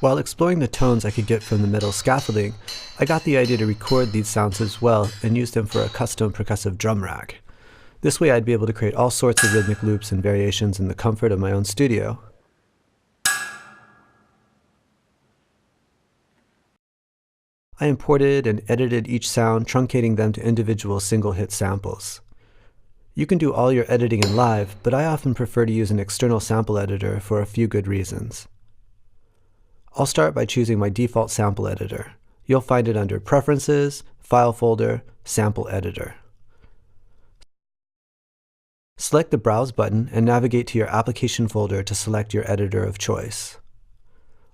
While exploring the tones I could get from the metal scaffolding, I got the idea to record these sounds as well and use them for a custom percussive drum rack. This way I'd be able to create all sorts of rhythmic loops and variations in the comfort of my own studio. I imported and edited each sound, truncating them to individual single-hit samples. You can do all your editing in Live, but I often prefer to use an external sample editor for a few good reasons. I'll start by choosing my default sample editor. You'll find it under Preferences, File Folder, Sample Editor. Select the Browse button and navigate to your application folder to select your editor of choice.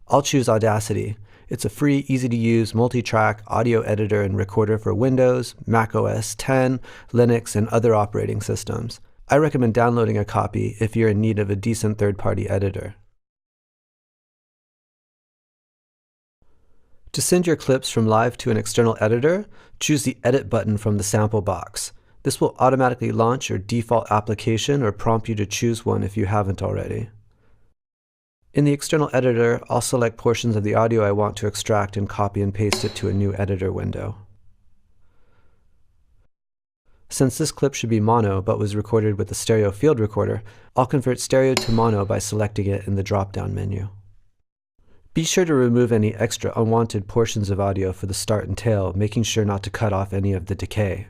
I'll choose Audacity. It's a free, easy-to-use, multi-track audio editor and recorder for Windows, Mac OS X, Linux, and other operating systems. I recommend downloading a copy if you're in need of a decent third-party editor. To send your clips from Live to an external editor, choose the Edit button from the sample box. This will automatically launch your default application or prompt you to choose one if you haven't already. In the external editor, I'll select portions of the audio I want to extract and copy and paste it to a new editor window. Since this clip should be mono but was recorded with a stereo field recorder, I'll convert stereo to mono by selecting it in the drop-down menu. Be sure to remove any extra unwanted portions of audio for the start and tail, making sure not to cut off any of the decay.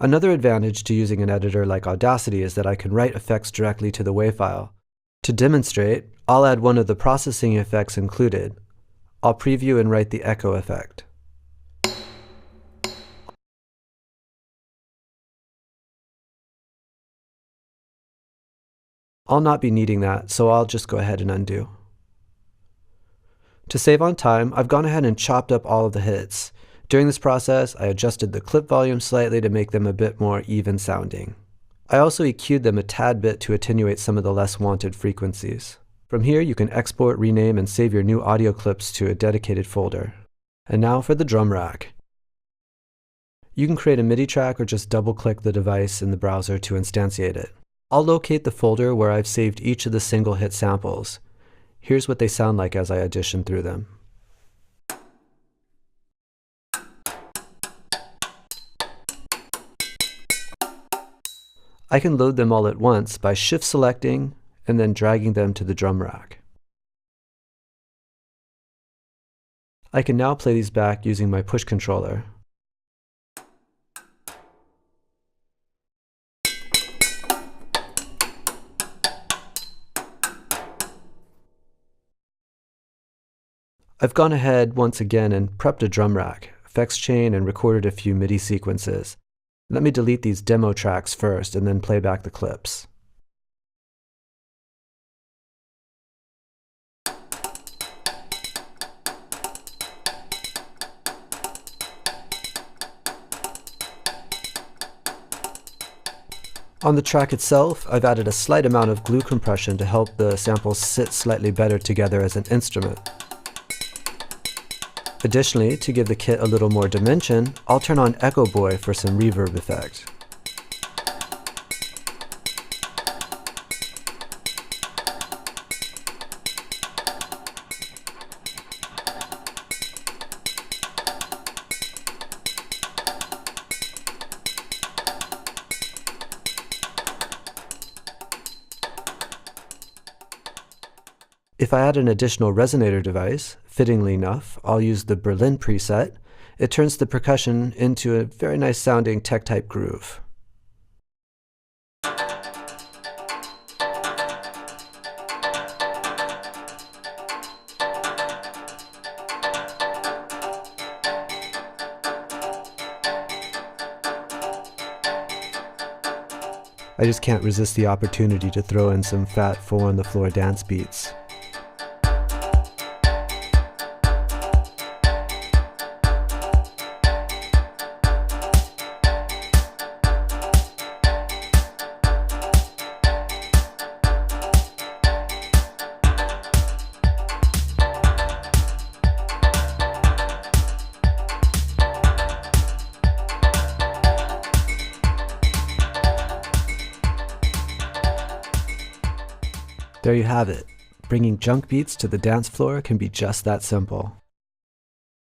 Another advantage to using an editor like Audacity is that I can write effects directly to the WAV file. To demonstrate, I'll add one of the processing effects included. I'll preview and write the echo effect. I'll not be needing that, so I'll just go ahead and undo. To save on time, I've gone ahead and chopped up all of the hits. During this process, I adjusted the clip volume slightly to make them a bit more even sounding. I also EQ'd them a tad bit to attenuate some of the less wanted frequencies. From here, you can export, rename, and save your new audio clips to a dedicated folder. And now for the drum rack. You can create a MIDI track or just double-click the device in the browser to instantiate it. I'll locate the folder where I've saved each of the single-hit samples. Here's what they sound like as I audition through them. I can load them all at once by shift-selecting and then dragging them to the drum rack. I can now play these back using my push controller. I've gone ahead once again and prepped a drum rack, effects chain, and recorded a few MIDI sequences. Let me delete these demo tracks first and then play back the clips. On the track itself, I've added a slight amount of glue compression to help the samples sit slightly better together as an instrument. Additionally, to give the kit a little more dimension, I'll turn on Echo Boy for some reverb effect. If I add an additional resonator device, fittingly enough, I'll use the Berlin preset. It turns the percussion into a very nice sounding tech-type groove. I just can't resist the opportunity to throw in some fat, four-on-the-floor dance beats. There you have it. Bringing junk beats to the dance floor can be just that simple.